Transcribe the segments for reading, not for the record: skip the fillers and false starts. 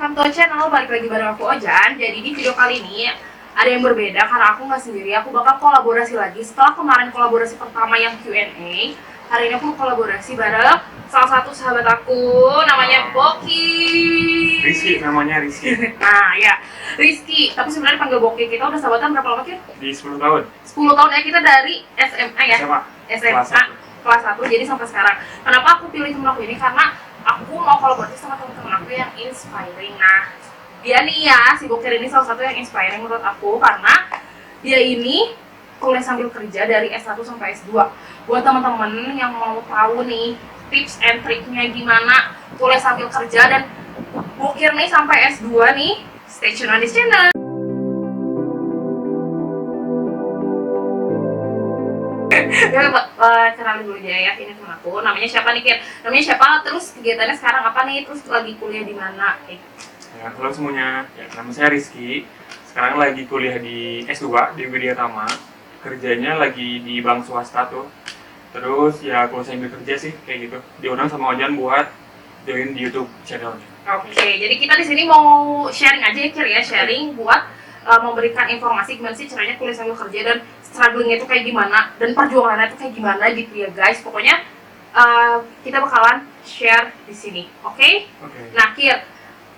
welcome to our channel, balik lagi bareng aku Ojan. Jadi di video kali ini ada yang berbeda karena aku nggak sendiri, aku bakal kolaborasi lagi. Setelah kemarin kolaborasi pertama yang Q&A, hari ini aku kolaborasi bareng salah satu sahabat aku, namanya Boki. Rizky, namanya Rizky. Nah ya, Rizky, tapi sebenarnya panggil Boki. Kita udah sahabatan berapa lama Ki? Di 10 tahun. 10 tahun ya, kita dari SMA ya? SMA. Kelas 1, jadi sampai sekarang. Kenapa aku pilih temen aku ini? Karena aku mau kolaborasi sama teman-teman aku yang inspiring. Nah, dia nih ya, si Bokir ini salah satu yang inspiring menurut aku karena dia ini kuliah sambil kerja dari S1 sampai S2. Buat teman-teman yang mau tahu nih tips and triknya gimana kuliah sambil kerja dan Bokir nih sampai S2 nih, stay tune on this channel. Kenalin dulu aja ya, ini teman aku, namanya siapa nih Kir? Namanya siapa, terus kegiatannya sekarang apa nih, terus lagi kuliah di mana? Ya, halo semuanya, ya, nama saya Rizky. Sekarang lagi kuliah di S2 di Widya Tama. Kerjanya lagi di bank swasta tuh. Terus ya kalau saya kerja sih kayak gitu. Diundang sama Ojan buat join di YouTube channel. Oke, jadi kita di sini mau sharing aja ya Kir ya, sharing buat memberikan informasi gimana sih caranya kuliah sambil kerja dan strugglingnya itu kayak gimana dan perjuangannya itu kayak gimana gitu ya guys. Pokoknya kita bakalan share di sini, oke? Nah Kir,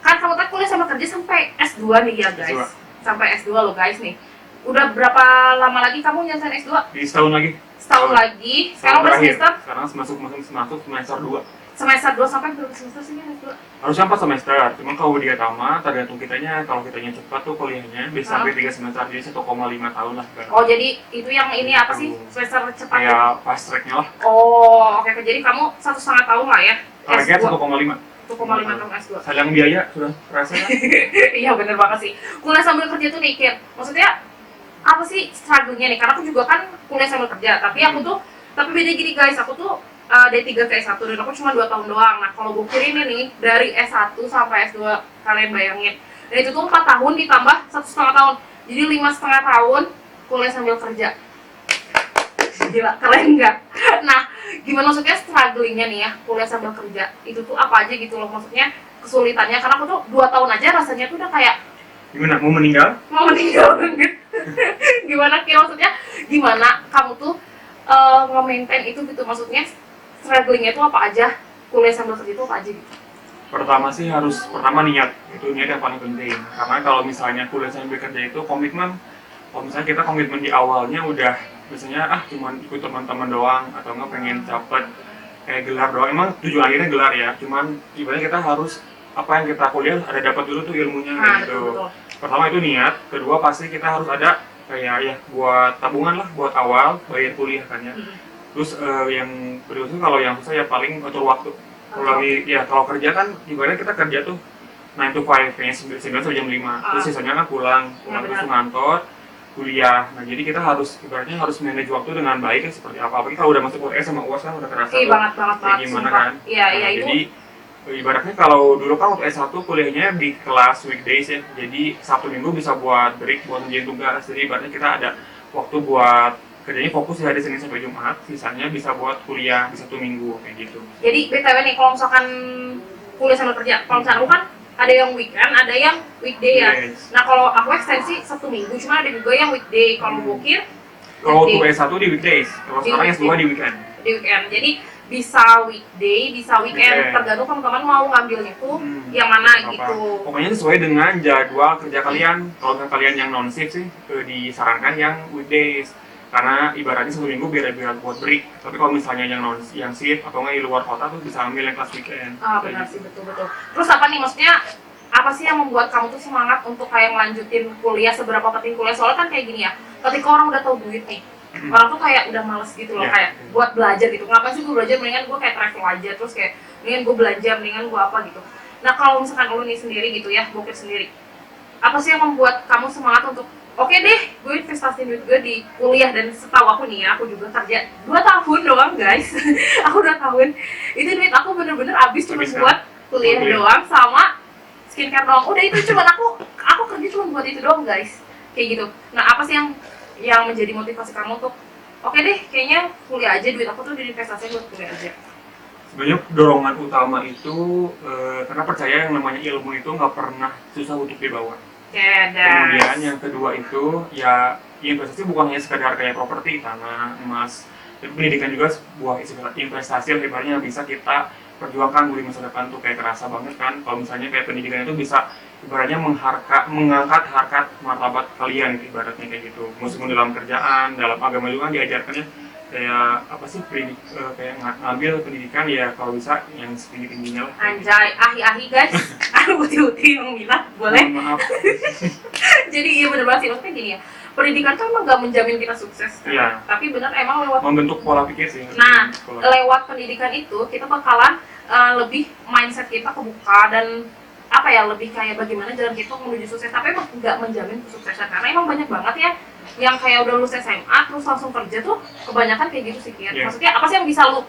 kan kamu tadi kuliah sambil kerja sampai S2 nih ya guys. S2. Sampai S2 loh guys nih. Udah berapa lama lagi kamu nyelesain S2? Di setahun lagi. Setahun lagi. Sekarang udah semester? Sekarang masuk semester 2. Semester 2 sampai berapa semester sih S2? Harusnya 4 semester, cuma kalau Widya Tama tergantung kitanya. Kalau kitanya cepat tuh kuliahnya bisa sampai 3 semester, jadi 1,5 tahun lah. Oh jadi itu yang ini apa sih, semester cepat? Kayak fast tracknya lah. Oh oke. Jadi kamu 1,5 tahun lah ya? Target 1,5. 1,5 tahun S2. Sayang biaya sudah terasa kan? Iya bener banget sih. Kuliah sambil kerja tuh nih Kir, maksudnya apa sih struggle-nya nih? Karena aku juga kan kuliah sambil kerja, tapi aku tuh, tapi beda gini guys, aku tuh D3 ke S1 dan aku cuma 2 tahun doang. Nah kalau Bokir ini nih dari S1 sampai S2, kalian bayangin. Dan itu tuh 4 tahun ditambah 1,5 tahun, jadi 5,5 tahun kuliah sambil kerja. Gila, keren nggak? Nah, gimana maksudnya strugglingnya nih ya kuliah sambil kerja? Itu tuh apa aja gitu loh, maksudnya kesulitannya. Karena aku tuh 2 tahun aja rasanya tuh udah kayak gimana, mau meninggal? Mau meninggal banget. Gimana Kira, maksudnya gimana kamu tuh nge-maintain itu gitu, maksudnya strugglingnya itu apa aja, kuliah sambil kerja itu apa aja gitu? Pertama sih pertama niat, itu niat yang paling penting. Karena kalau misalnya kuliah sambil kerja itu komitmen, kalau misalnya kita komitmen di awalnya udah biasanya cuman ikut teman-teman doang atau nggak pengen cepet kayak gelar doang, emang tujuan akhirnya gelar ya, cuman ibaratnya kita harus apa yang kita kuliah ada dapat dulu tuh ilmunya gitu. Betul. Pertama itu niat, kedua pasti kita harus ada kayak ya buat tabungan lah buat awal bayar kuliah kan ya. Terus yang berikutnya kalau yang susah ya paling atur waktu. Kalau lagi ya kalau kerja kan ibaratnya kita kerja tuh 9 to 5 kayaknya 9 sampai jam 5. Terus sisanya kan pulang terus ngantor, kuliah. Nah, jadi kita harus ibaratnya harus manage waktu dengan baik ya, seperti apa. Apalagi kalau udah masuk US sama UAS kan udah kerasa tuh banget gimana sumpah. kan. Iya, Nah, itu. jadi ibaratnya kalau dulu kan waktu S1 kuliahnya di kelas weekdays ya. Jadi Sabtu Minggu bisa buat break buat ngerjain tugas. Jadi ibaratnya kita ada waktu buat kerjanya fokus di hari Senin sampai Jumat, sisanya bisa buat kuliah di Sabtu Minggu kayak gitu. Jadi BTW nih, kalau misalkan kuliah sambil kerja, kalau misalkan aku kan ada yang weekend, ada yang weekday ya. Yes. Nah kalau aku ekstensi Sabtu Minggu, cuma ada juga yang weekday. Kalau Bokir kalau waktu S1 di weekdays, kalau sekarang S2 di weekend. Di weekend. Jadi bisa weekday, bisa weekend, tergantung teman-teman mau ngambilnya tuh yang mana gitu. Pokoknya sesuai dengan jadwal kerja kalian. Kalau kalian yang non shift sih disarankan yang weekdays. Karena ibaratnya 1 minggu biar buat break. Tapi kalau misalnya yang shift atau nggak di luar kota tuh bisa ambil yang kelas weekend. Benar sih, betul. Terus apa nih, maksudnya apa sih yang membuat kamu tuh semangat untuk kayak ngelanjutin kuliah, seberapa penting kuliah? Soalnya kan kayak gini ya, ketika orang udah tahu duit nih, orang tuh kayak udah males gitu loh, kayak buat belajar gitu. Ngapain sih gue belajar, mendingan gue kayak travel aja, terus kayak mendingan gue belanja, mendingan gue apa gitu. Nah kalau misalkan lu nih sendiri gitu ya, Bokir sendiri, apa sih yang membuat kamu semangat untuk oke deh, gue investasiin duit gue di kuliah? Dan setahu aku nih ya, aku juga kerja 2 tahun doang guys. Aku 2 tahun, itu duit aku bener-bener habis cuma buat kuliah doang sama skincare doang. Udah itu cuma aku kerja cuma buat itu doang guys, kayak gitu. Nah apa sih yang menjadi motivasi kamu untuk oke deh, kayaknya kuliah aja, duit aku tuh diinvestasiin buat kuliah aja? Sebenarnya dorongan utama itu karena percaya yang namanya ilmu itu nggak pernah susah untuk dibawa. Kemudian yang kedua itu ya investasi bukan hanya sekedar kayak properti, tanah, emas. Tapi pendidikan juga sebuah investasi yang ibaratnya bisa kita perjuangkan di masa depan tuh kayak kerasa banget kan kalau misalnya kayak pendidikan itu bisa ibaratnya mengangkat harkat martabat kalian gitu, ibaratnya kayak gitu. Meskipun dalam kerjaan, dalam agama juga kan diajarkannya kayak apa sih kayak ngambil pendidikan ya kalau bisa yang setinggi tingginya lah. Anjay, ahi-ahi guys. Aku uti-uti yang bilang, boleh? Maaf. Jadi iya bener banget sih, maksudnya gini ya, pendidikan tuh emang gak menjamin kita sukses kan? Iya. Tapi bener emang lewat Membentuk pola pikir sih. Nah, lewat pendidikan itu kita bakalan lebih mindset kita kebuka dan apa ya, lebih kayak bagaimana jalan kita menuju sukses. Tapi emang nggak menjamin kesuksesan karena emang banyak banget ya yang kayak udah lulus SMA terus langsung kerja tuh kebanyakan kayak gitu sih Kian. Yeah. Maksudnya apa sih yang bisa lu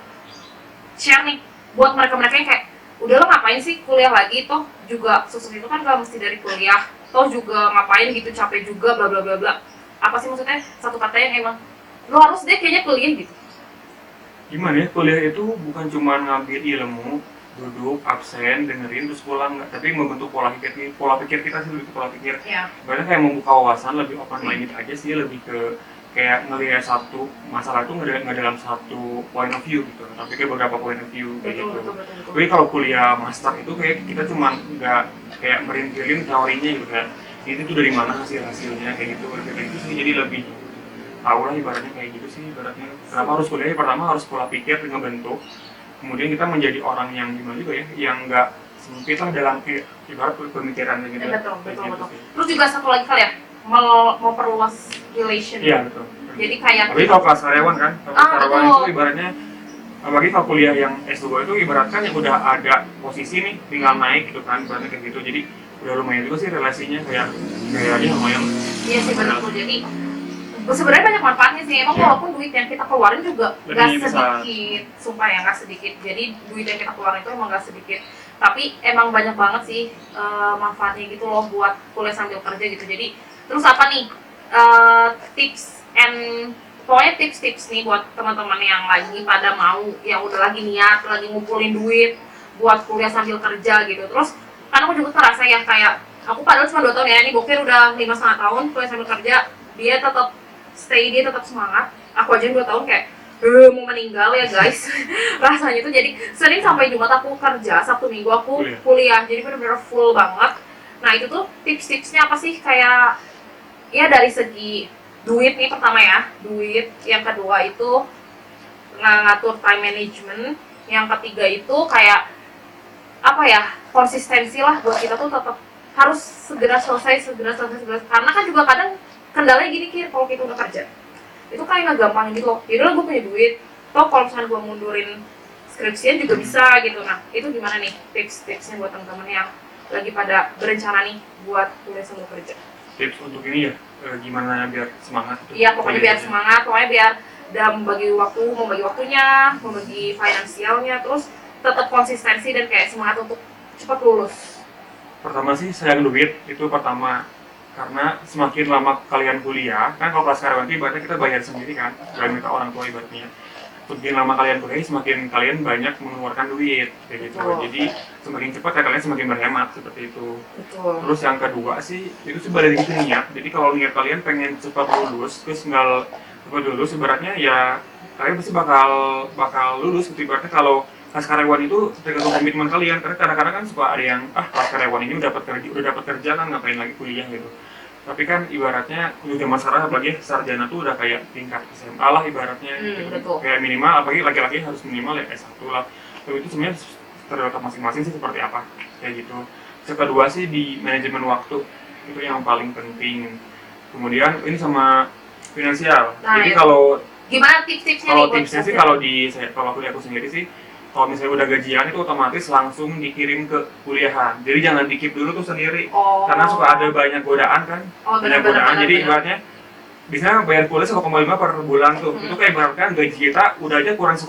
share nih buat mereka-mereka yang kayak udah lo ngapain sih kuliah lagi, toh juga sukses itu kan gak mesti dari kuliah, toh juga ngapain gitu, capek juga bla bla bla bla. Apa sih maksudnya satu kata yang emang lo harus deh kayaknya kuliah gitu. Gimana ya, kuliah itu bukan cuma ngambil ilmu, duduk, absen, dengerin, terus pulang, nggak. Tapi membentuk pola pikir kita sih, lebih ke pola pikir. Ya. Bahkan kayak membuka wawasan, lebih open minded aja sih, lebih ke kayak ngelihat satu masalah itu nggak dalam satu point of view gitu, tapi kayak beberapa point of view kayak gitu. Betul. Tapi kalau kuliah master itu kayak kita cuma nggak kayak merintilin teorinya gitu kan, itu tuh dari mana hasilnya kayak gitu, kayak gitu sih. Jadi lebih tahu lah ibaratnya kayak gitu sih ibaratnya. Kenapa harus kuliah? Pertama harus pola pikir ngebentuk, kemudian kita menjadi orang yang gimana juga ya, yang nggak sempit lah dalam ibarat pemikirannya gitu. Betul. Sih. Terus juga satu lagi kali ya, mau perluas relation. Iya betul. Jadi kayak tapi kalau kelas karyawan kan, kelas karyawan betul. itu ibaratnya apalagi kalau kuliah yang S2 itu ibaratkan yang udah ada posisi nih, tinggal naik gitu kan, ibaratnya kayak gitu. Jadi udah lumayan juga sih relasinya kayak ya lumayan. Iya sih benar tuh. Jadi sebenarnya banyak manfaatnya sih. Emang walaupun duit yang kita keluarin juga nggak sedikit, sumpah ya nggak sedikit. Jadi duit yang kita keluarin itu emang nggak sedikit. Tapi emang banyak banget sih manfaatnya gitu loh buat kuliah sambil kerja gitu. Jadi terus apa nih tips and pokoknya tips-tips nih buat teman-teman yang lagi pada mau, yang udah lagi niat, lagi ngumpulin duit buat kuliah sambil kerja gitu. Terus kan aku juga terasa ya kayak aku padahal cuma 2 tahun ya, ini Bokir udah 5,5 tahun kuliah sambil kerja, dia tetap stay, dia tetap semangat. Aku aja 2 tahun kayak mau meninggal ya guys. Rasanya tuh jadi Senin sampai Jumat aku kerja, Sabtu Minggu aku kuliah, jadi bener-bener full banget. Nah itu tuh tips-tipsnya apa sih, kayak ya dari segi duit nih pertama ya, duit. Yang kedua itu ngatur time management. Yang ketiga itu kayak apa ya, konsistensi lah buat kita tuh tetap harus segera selesai. Karena kan juga kadang kendalanya gini Kir, kalau kita udah kerja itu kayak nggak gampang gitu loh. Yaudah gue punya duit, toh kalau misalnya gue mundurin skripsian juga bisa gitu. Nah itu gimana nih tips-tipsnya buat teman-teman yang lagi pada berencana nih buat kuliah sambil kerja? Tips untuk ini ya, gimana biar semangat? Iya pokoknya biar semangat, pokoknya biar dalam membagi waktunya, membagi finansialnya, terus tetap konsistensi dan kayak semangat untuk cepat lulus. Pertama sih sayang duit, itu pertama. Karena semakin lama kalian kuliah, kan kalau kelas karyawan itu ibaratnya kita bayar sendiri kan, bayar minta orang tua ibaratnya. Semakin lama kalian kuliah, semakin kalian banyak mengeluarkan duit kayak gitu. Jadi semakin cepat ya kalian semakin berhemat seperti itu. Betul. Terus yang kedua sih, itu sih balik lagi niat. Jadi kalau niat kalian pengen cepat lulus, terus tinggal cepat lulus, ibaratnya ya kalian pasti bakal lulus. Gitu. Ibaratnya kalau kelas karyawan itu tergantung komitmen kalian. Karena kadang-kadang kan suka ada yang kelas karyawan ini udah dapat kerja kan, ngapain lagi kuliah gitu. Tapi kan ibaratnya untuk zaman sekarang apalagi sarjana tuh udah kayak tingkat SMA lah ibaratnya gitu. Kayak minimal, apalagi laki-laki harus minimal ya S1 lah. Tapi itu sebenarnya tergantung masing-masing sih seperti apa kayak gitu. Yang kedua sih di manajemen waktu, itu yang paling penting. Kemudian ini sama finansial. Jadi kalau gimana tips-tipsnya kalau nih? Kalau tipsnya sih kalau aku sendiri sih, kalau misalnya udah gajian itu otomatis langsung dikirim ke kuliahan. Jadi jangan dikip dulu tuh sendiri. Karena suka ada banyak godaan kan. Banyak godaan. Jadi ibaratnya bisa bayar kuliah 1,5 per bulan tuh. Itu kayak ibaratkan gaji kita udah aja kurang 1,5.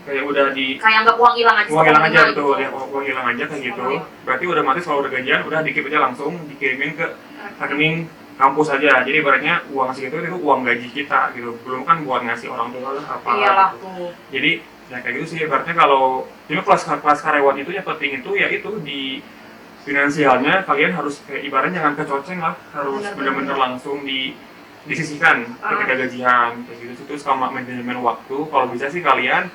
Kayak udah kayak anggap uang hilang aja. Uang hilang aja betul. Ya, uang hilang aja kayak gitu. Berarti udah otomatis kalau udah gajian udah dikip aja langsung dikirimin ke rekening kampus aja. Jadi ibaratnya uang segitu itu uang gaji kita gitu. Belum kan buat ngasih orang tua lah apa. Iyalah gitu. tuh. Jadi Ya kayak gitu sih, ibaratnya kalau cuma kelas karyawan itu yang penting itu ya itu di finansialnya kalian harus kayak ibaratnya jangan kecoceng lah, harus benar-benar langsung disisihkan ketika gajian kayak gitu. Terus sama manajemen waktu kalau bisa sih kalian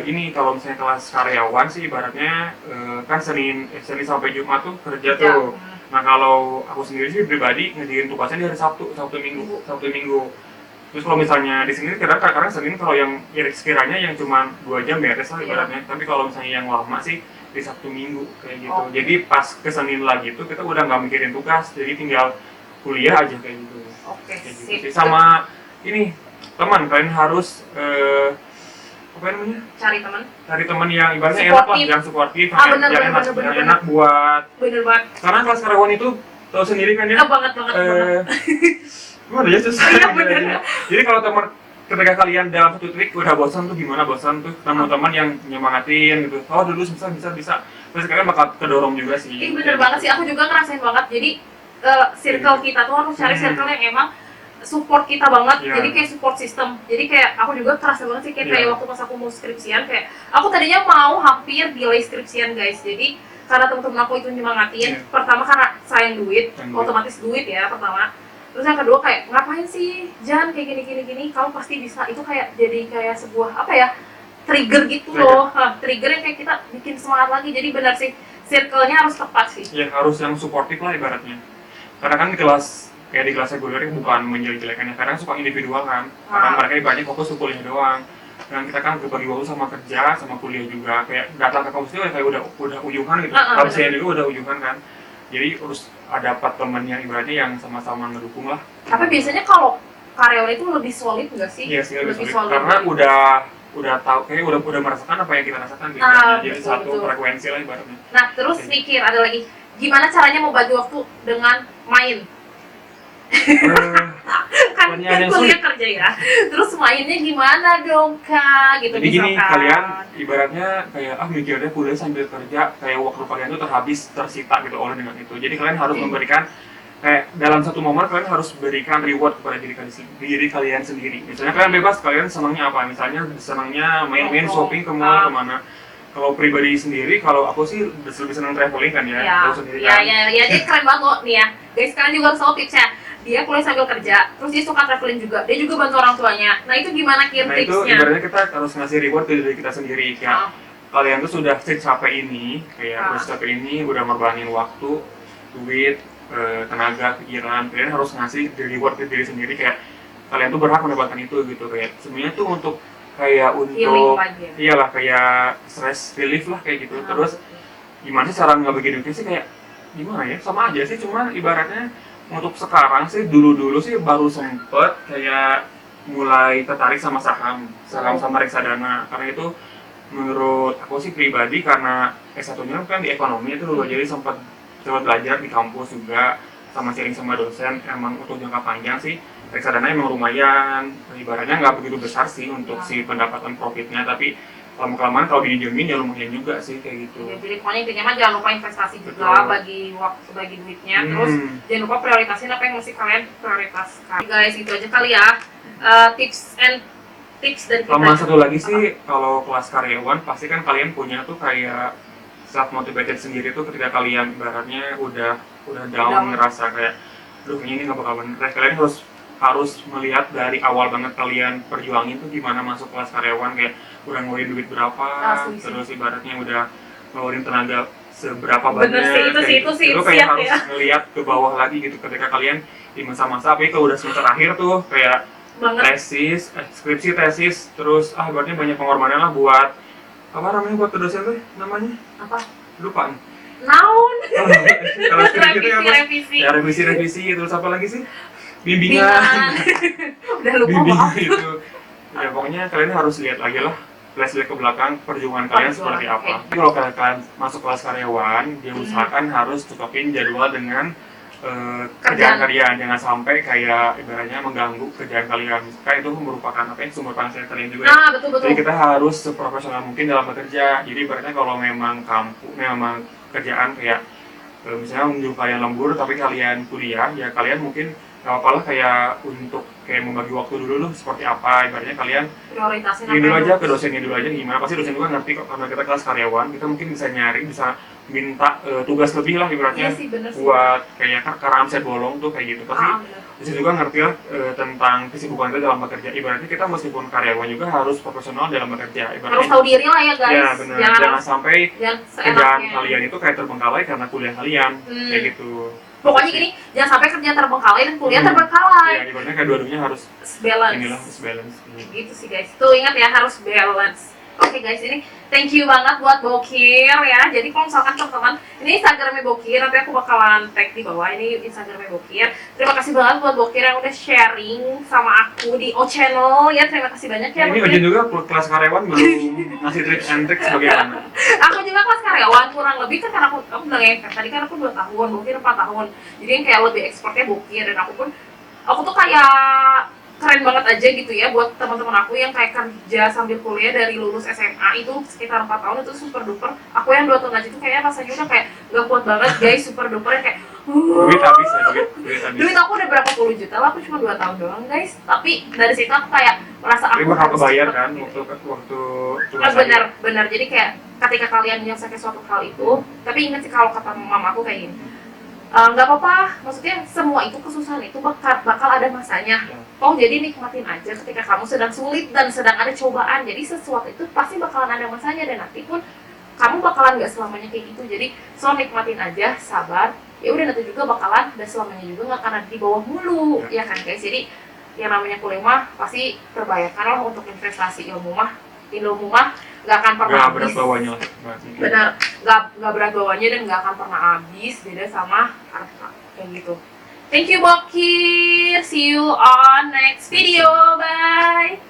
ini kalau misalnya kelas karyawan sih ibaratnya kan Senin sampai Jumat tuh kerja tuh. Nah kalau aku sendiri sih pribadi ngerjain tugasnya di hari Sabtu Minggu. Terus kalau misalnya di sini kadang Senin kalau yang sekiranya yang cuma 2 jam beres lah ibaratnya. Tapi kalau misalnya yang lama sih di Sabtu Minggu kayak gitu. Jadi pas ke Senin lagi tuh kita udah nggak mikirin tugas, jadi tinggal kuliah aja kayak gitu. Kayak gitu. Sama ini teman kalian harus apa namanya? Cari teman yang ibaratnya enak lah, yang suportif, yang enak buat. Bener banget. Karena kelas karyawan itu tahu sendiri kan ya. Banget. Gimana ya susah. Iya bener. Jadi kalau teman ketika kalian dalam satu trik udah bosan tuh gimana bosan tuh teman-teman yang nyemangatin gitu. Oh dulu bisa. Terus kalian bakal kedorong juga sih. Bener banget sih, aku juga ngerasain banget. Jadi circle kita tuh harus cari circle yang emang support kita banget. Jadi kayak support system. Jadi kayak aku juga kerasa banget sih kayak waktu pas aku mau skripsian kayak aku tadinya mau hampir delay skripsian guys. Jadi karena teman-teman aku itu nyemangatin. Pertama karena sayang duit, otomatis duit ya pertama. Terus yang kedua kayak ngapain sih jangan kayak gini kamu pasti bisa. Itu kayak jadi kayak sebuah apa ya trigger gitu loh. Trigger yang kayak kita bikin semangat lagi. Jadi benar sih circle-nya harus tepat sih. Ya harus yang suportif lah ibaratnya. Karena kan di kelas reguler bukan menjelek-jelekannya, kadang suka individual kan. Karena mereka banyak fokus ke kuliah doang. Dan kita kan berbagi waktu sama kerja, sama kuliah juga. Kayak datang ke kampus itu kayak udah ujungan gitu. Kampusnya juga udah ujungan kan. Jadi harus dapat teman yang ibaratnya yang sama-sama ngedukung lah. Tapi biasanya kalau karyawan itu lebih solid nggak sih? Iya sih lebih solid. Karena udah tahu kayak udah merasakan apa yang kita rasakan gitu. Jadi satu frekuensi lah ibaratnya. Nah terus mikir ada lagi gimana caranya mau bagi waktu dengan main? Kan kuliah kerja ya. Terus mainnya gimana dong kak? Gitu. Jadi gini kalian ibaratnya kayak mikirnya kuliah sambil kerja kayak waktu kalian tuh tersita gitu oleh dengan itu. Jadi kalian harus memberikan kayak dalam satu momen kalian harus berikan reward kepada diri kalian sendiri. Misalnya kalian bebas, kalian senangnya apa? Misalnya senangnya main shopping ke mall kemana. Kalau pribadi sendiri, kalau aku sih lebih senang traveling kan ya. Tahu sendiri kan. Iya, dia keren banget loh nih ya. Guys, kalian juga harus tahu tipsnya. Dia kuliah sambil kerja, terus dia suka traveling juga. Dia juga bantu orang tuanya. Nah itu gimana tipsnya? Nah itu ibaratnya kita harus ngasih reward ke diri kita sendiri. Kayak kalian tuh sudah capek ini, udah ngorbanin waktu, duit, tenaga, pikiran. Kalian harus ngasih reward ke diri sendiri kayak kalian tuh berhak mendapatkan itu gitu. Kayak sebenarnya tuh untuk kayak untuk iyalah kayak stress relief lah kayak gitu. Terus gimana sih cara ngebagi duitnya sih kayak gimana ya, sama aja sih, cuma ibaratnya untuk sekarang sih dulu sih baru sempet kayak mulai tertarik sama saham sama reksadana. Karena itu menurut aku sih pribadi karena S1-nya kan di ekonomi itu dulu, jadi sempat belajar di kampus juga sama sharing sama dosen. Emang untuk jangka panjang sih reksadana emang lumayan, ibaratnya nggak begitu besar sih untuk si pendapatan profitnya, tapi lama-kelamaan kalau dijamin ya lumayan juga sih kayak gitu. Ya, jadi pokoknya intinya mah jangan lupa investasi juga, bagi waktu, bagi duitnya, terus jangan lupa prioritasin apa yang mesti kalian prioritaskan. Guys, itu aja kali ya tips dari kita. Sama satu lagi sih, kalau kelas karyawan pasti kan kalian punya tuh kayak self motivated sendiri tuh ketika kalian ibaratnya udah down ngerasa kayak duh ini nggak bakal bener. Kalian harus melihat dari awal banget kalian perjuangin tuh gimana masuk kelas karyawan, kayak udah ngeluarin duit berapa, terus ibaratnya udah ngeluarin tenaga seberapa banyak. Itu sih kayak harus ngelihat ke bawah lagi gitu ketika kalian di masa-masa tapi kalau udah semester akhir tuh kayak skripsi tesis, terus ibaratnya banyak pengorbanan lah buat apa namanya buat dosen tuh namanya apa? Lupa nih. Naon? Kalau skripsi revisi. Ya revisi terus apa lagi sih? Bimbingan. Udah lupa bimbingan itu. Ya pokoknya kalian harus lihat lagi lah, flashback ke belakang perjuangan kalian seperti apa. Jadi kalau kalian masuk kelas karyawan, diusahakan harus cocokin jadwal dengan kerjaan kalian, jangan sampai kayak ibaratnya mengganggu kerjaan kalian. Karena itu merupakan sumber penghasilan kalian juga. Betul. Jadi kita harus seprofesional mungkin dalam bekerja. Jadi ibaratnya kalau memang kerjaan kayak misalnya menunjuk kalian lembur tapi kalian kuliah, ya kalian mungkin nggak apa-apa lah kayak untuk kayak membagi waktu dulu seperti apa, ibaratnya kalian Prioritasin ini dulu apa aja dulu. ke dosennya dulu aja gimana, pasti dosen juga ngerti kok, karena kita kelas karyawan kita mungkin bisa nyari, bisa minta tugas lebih lah ibaratnya Iya sih, bener sih. buat kayak karena absen bolong tuh kayak gitu, pasti Bener. dosen juga ngerti lah tentang kesibukan kita dalam bekerja, ibaratnya kita meskipun karyawan juga harus profesional dalam bekerja, Harus ibaratnya tahu diri lah ya guys. ya benar, jangan sampai jangan kerjaan seenaknya. kalian itu kayak terbengkalai karena kuliah kalian kayak gitu. Pokoknya gini, jangan sampai kerja terbengkalai dan kuliah Ya terbengkalai. ibaratnya kayak dua-duanya harus Balance. inilah balance. Gitu sih guys. Tuh ingat ya, harus balance. Oke guys, ini thank you banget buat Bokir ya. Jadi kalau misalkan teman-teman, ini Instagramnya Bokir, nanti aku bakalan tag di bawah, ini Instagramnya Bokir. Terima kasih banget buat Bokir yang udah sharing sama aku di O Channel ya. Terima kasih banyak ya Ini Bokir. Ojin juga kelas karyawan belum ngasih tips and tricks bagaimana. Aku juga kelas karyawan kurang lebih kan, karena aku bilang ya tadi kan aku 2 tahun, Bokir 4 tahun. Jadi yang kayak lebih expertnya Bokir, dan aku tuh kayak keren banget aja gitu ya buat teman-teman aku yang kayak kerja sambil kuliah dari lulus SMA itu sekitar 4 tahun, itu super duper. Aku yang 2 tahun aja tuh kayaknya rasanya udah kayak gak kuat banget guys, super duper kayak Duit habis ya, duit habis. duit aku udah berapa puluh juta lah, aku cuma 2 tahun doang guys. Tapi dari situ aku kayak merasa Tapi aku bakal harus kebayar cepet kan gitu. waktu tugas Benar. Jadi kayak ketika kalian menyelesaikan suatu hal itu, tapi ingat sih kalau kata mama aku kayak gini, nggak apa-apa, maksudnya semua itu kesusahan itu bakal ada masanya. Oh jadi nikmatin aja ketika kamu sedang sulit dan sedang ada cobaan. Jadi sesuatu itu pasti bakalan ada masanya, dan nanti pun kamu bakalan nggak selamanya kayak gitu. Jadi nikmatin aja, sabar. Ya udah, nanti juga bakalan, dan selamanya juga nggak akan ada di bawah mulu, ya kan guys. Jadi yang namanya kuliah mah pasti terbayarkan lah untuk investasi ilmu mah nggak akan pernah Gak habis. berat bawahnya lah berarti. Benar, nggak berat bawahnya dan nggak akan pernah habis, beda sama harta kayak gitu. Thank you Bokir, see you on next video, bye.